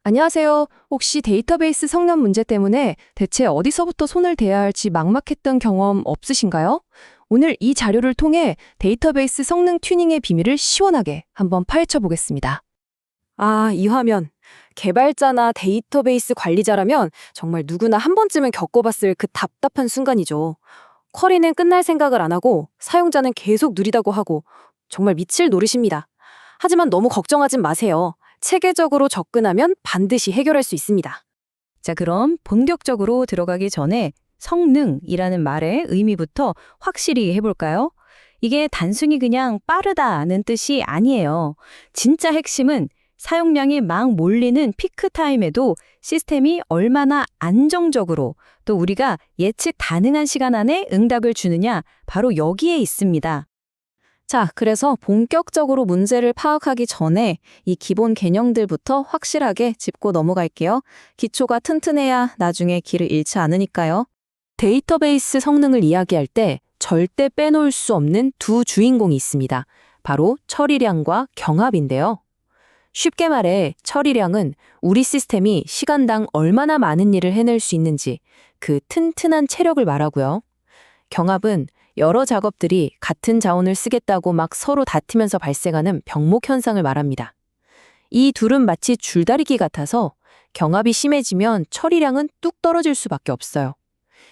안녕하세요. 혹시 데이터베이스 성능 문제 때문에 대체 어디서부터 손을 대야 할지 막막했던 경험 없으신가요? 오늘 이 자료를 통해 데이터베이스 성능 튜닝의 비밀을 시원하게 한번 파헤쳐 보겠습니다. 아, 이 화면. 개발자나 데이터베이스 관리자라면 정말 누구나 한 번쯤은 겪어봤을 그 답답한 순간이죠. 쿼리는 끝날 생각을 안 하고 사용자는 계속 느리다고 하고 정말 미칠 노릇입니다. 하지만 너무 걱정하진 마세요. 체계적으로 접근하면 반드시 해결할 수 있습니다. 자, 그럼 본격적으로 들어가기 전에 성능이라는 말의 의미부터 확실히 해볼까요? 이게 단순히 그냥 빠르다는 뜻이 아니에요. 진짜 핵심은 사용량이 막 몰리는 피크 타임에도 시스템이 얼마나 안정적으로 또 우리가 예측 가능한 시간 안에 응답을 주느냐, 바로 여기에 있습니다. 자, 그래서 본격적으로 문제를 파악하기 전에 이 기본 개념들부터 확실하게 짚고 넘어갈게요. 기초가 튼튼해야 나중에 길을 잃지 않으니까요. 데이터베이스 성능을 이야기할 때 절대 빼놓을 수 없는 두 주인공이 있습니다. 바로 처리량과 경합인데요. 쉽게 말해 처리량은 우리 시스템이 시간당 얼마나 많은 일을 해낼 수 있는지 그 튼튼한 체력을 말하고요. 경합은 여러 작업들이 같은 자원을 쓰겠다고 막 서로 다투면서 발생하는 병목 현상을 말합니다. 이 둘은 마치 줄다리기 같아서 경합이 심해지면 처리량은 뚝 떨어질 수밖에 없어요.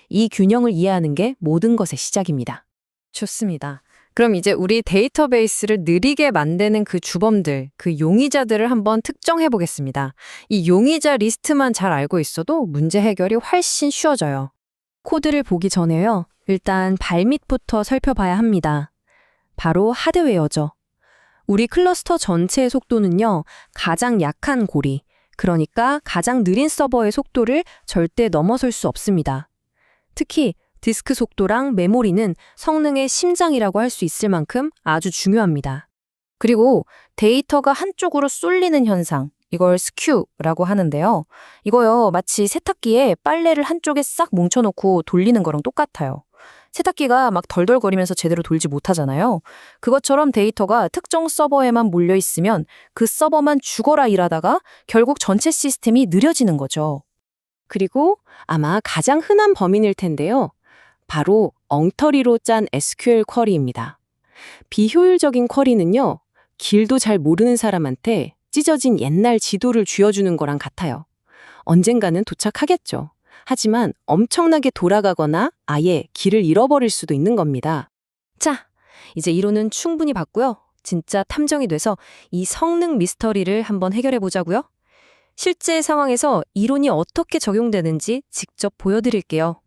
이 균형을 이해하는 게 모든 것의 시작입니다. 좋습니다. 그럼 이제 우리 데이터베이스를 느리게 만드는 그 주범들, 그 용의자들을 한번 특정해 보겠습니다. 이 용의자 리스트만 잘 알고 있어도 문제 해결이 훨씬 쉬워져요. 코드를 보기 전에요. 일단 발밑부터 살펴봐야 합니다. 바로 하드웨어죠. 우리 클러스터 전체의 속도는요, 가장 약한 고리, 그러니까 가장 느린 서버의 속도를 절대 넘어설 수 없습니다. 특히 디스크 속도랑 메모리는 성능의 심장이라고 할 수 있을 만큼 아주 중요합니다. 그리고 데이터가 한쪽으로 쏠리는 현상, 이걸 스큐라고 하는데요. 이거요, 마치 세탁기에 빨래를 한쪽에 싹 뭉쳐놓고 돌리는 거랑 똑같아요. 세탁기가 막 덜덜거리면서 제대로 돌지 못하잖아요. 그것처럼 데이터가 특정 서버에만 몰려 있으면 그 서버만 죽어라 일하다가 결국 전체 시스템이 느려지는 거죠. 그리고 아마 가장 흔한 범인일 텐데요. 바로 엉터리로 짠 SQL 쿼리입니다. 비효율적인 쿼리는요, 길도 잘 모르는 사람한테 찢어진 옛날 지도를 쥐어주는 거랑 같아요. 언젠가는 도착하겠죠. 하지만 엄청나게 돌아가거나 아예 길을 잃어버릴 수도 있는 겁니다. 자, 이제 이론은 충분히 봤고요. 진짜 탐정이 돼서 이 성능 미스터리를 한번 해결해 보자고요. 실제 상황에서 이론이 어떻게 적용되는지 직접 보여드릴게요.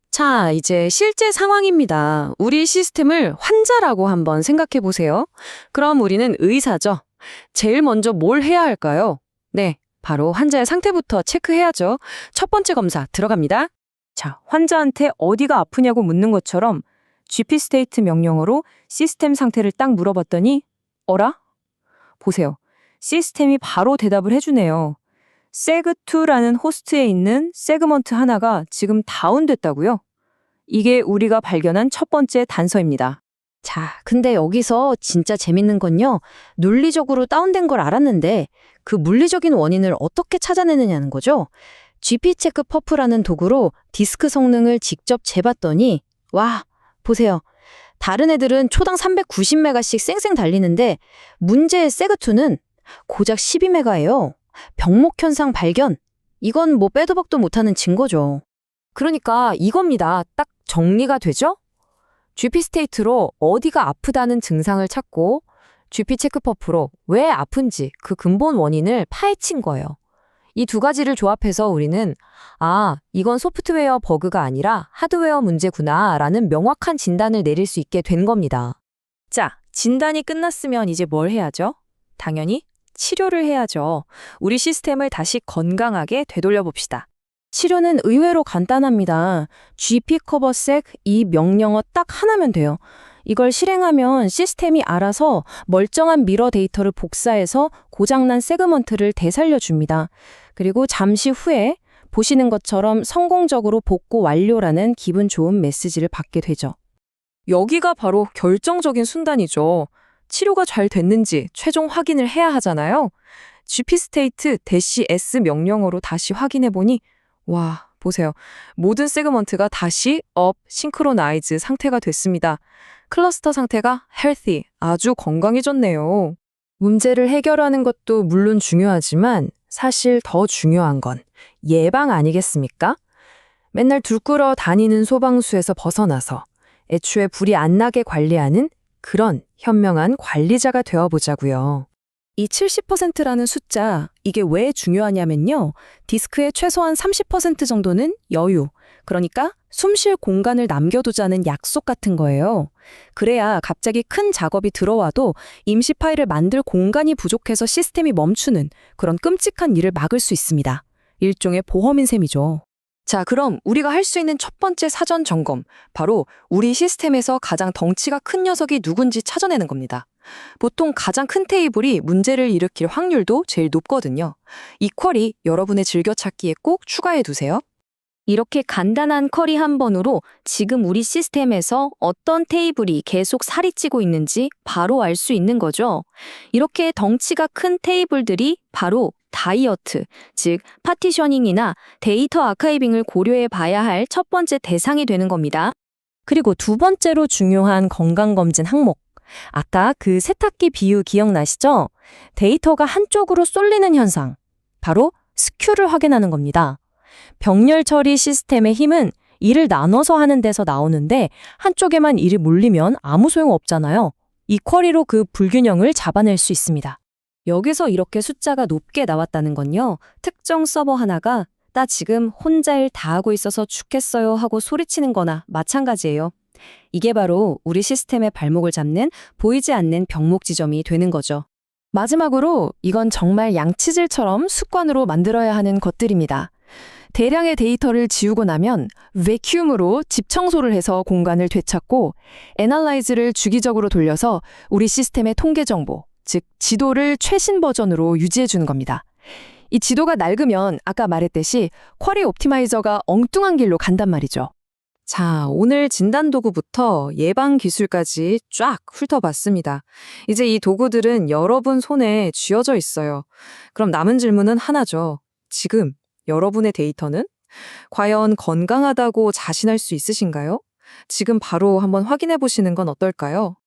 자, 이제 실제 상황입니다. 우리 시스템을 환자라고 한번 생각해 보세요. 그럼 우리는 의사죠. 제일 먼저 뭘 해야 할까요? 네, 바로 환자의 상태부터 체크해야죠. 첫 번째 검사 들어갑니다. 자, 환자한테 어디가 아프냐고 묻는 것처럼 gpstate 명령어로 시스템 상태를 딱 물어봤더니 어라? 보세요. 시스템이 바로 대답을 해주네요. seg2라는 호스트에 있는 세그먼트 하나가 지금 다운됐다고요? 이게 우리가 발견한 첫 번째 단서입니다. 자, 근데 여기서 진짜 재밌는 건요, 논리적으로 다운된 걸 알았는데 그 물리적인 원인을 어떻게 찾아내느냐는 거죠. gpcheckpuf라는 도구로 디스크 성능을 직접 재봤더니 와, 보세요. 다른 애들은 초당 390메가씩 쌩쌩 달리는데 문제의 세그2는 고작 12메가예요. 병목 현상 발견. 이건 뭐 빼도 박도 못하는 증거죠. 그러니까 이겁니다. 딱 정리가 되죠? gpstate로 어디가 아프다는 증상을 찾고 gpcheckpuf로 왜 아픈지 그 근본 원인을 파헤친 거예요. 이 두 가지를 조합해서 우리는 이건 소프트웨어 버그가 아니라 하드웨어 문제구나 라는 명확한 진단을 내릴 수 있게 된 겁니다. 자, 진단이 끝났으면 이제 뭘 해야죠? 당연히 치료를 해야죠. 우리 시스템을 다시 건강하게 되돌려 봅시다. 치료는 의외로 간단합니다. gpcoversec 이 명령어 딱 하나면 돼요. 이걸 실행하면 시스템이 알아서 멀쩡한 미러 데이터를 복사해서 고장난 세그먼트를 되살려줍니다. 그리고 잠시 후에 보시는 것처럼 성공적으로 복구 완료라는 기분 좋은 메시지를 받게 되죠. 여기가 바로 결정적인 순간이죠. 치료가 잘 됐는지 최종 확인을 해야 하잖아요. gpstate-s 명령어로 다시 확인해보니 와, 보세요. 모든 세그먼트가 다시 싱크로나이즈 상태가 됐습니다. 클러스터 상태가 healthy, 아주 건강해졌네요. 문제를 해결하는 것도 물론 중요하지만 사실 더 중요한 건 예방 아니겠습니까? 맨날 불 끄러 다니는 소방수에서 벗어나서 애초에 불이 안 나게 관리하는 그런 현명한 관리자가 되어보자고요. 이 70%라는 숫자, 이게 왜 중요하냐면요. 디스크의 최소한 30% 정도는 여유, 그러니까 숨 쉴 공간을 남겨두자는 약속 같은 거예요. 그래야 갑자기 큰 작업이 들어와도 임시 파일을 만들 공간이 부족해서 시스템이 멈추는 그런 끔찍한 일을 막을 수 있습니다. 일종의 보험인 셈이죠. 자, 그럼 우리가 할 수 있는 첫 번째 사전 점검, 바로 우리 시스템에서 가장 덩치가 큰 녀석이 누군지 찾아내는 겁니다. 보통 가장 큰 테이블이 문제를 일으킬 확률도 제일 높거든요. 이 쿼리 여러분의 즐겨찾기에 꼭 추가해 두세요. 이렇게 간단한 쿼리 한 번으로 지금 우리 시스템에서 어떤 테이블이 계속 살이 찌고 있는지 바로 알 수 있는 거죠. 이렇게 덩치가 큰 테이블들이 바로 다이어트, 즉 파티셔닝이나 데이터 아카이빙을 고려해 봐야 할 첫 번째 대상이 되는 겁니다. 그리고 두 번째로 중요한 건강검진 항목. 아까 그 세탁기 비유 기억나시죠? 데이터가 한쪽으로 쏠리는 현상. 바로 스큐를 확인하는 겁니다. 병렬 처리 시스템의 힘은 일을 나눠서 하는 데서 나오는데 한쪽에만 일이 몰리면 아무 소용 없잖아요. 이 쿼리로 그 불균형을 잡아낼 수 있습니다. 여기서 이렇게 숫자가 높게 나왔다는 건요. 특정 서버 하나가 나 지금 혼자 일 다 하고 있어서 죽겠어요 하고 소리치는 거나 마찬가지예요. 이게 바로 우리 시스템의 발목을 잡는 보이지 않는 병목 지점이 되는 거죠. 마지막으로 이건 정말 양치질처럼 습관으로 만들어야 하는 것들입니다. 대량의 데이터를 지우고 나면 베큐음으로 집 청소를 해서 공간을 되찾고 애널라이즈를 주기적으로 돌려서 우리 시스템의 통계 정보, 즉 지도를 최신 버전으로 유지해 주는 겁니다. 이 지도가 낡으면 아까 말했듯이 쿼리 옵티마이저가 엉뚱한 길로 간단 말이죠. 자, 오늘 진단 도구부터 예방 기술까지 쫙 훑어봤습니다. 이제 이 도구들은 여러분 손에 쥐어져 있어요. 그럼 남은 질문은 하나죠. 지금 여러분의 데이터는 과연 건강하다고 자신할 수 있으신가요? 지금 바로 한번 확인해 보시는 건 어떨까요?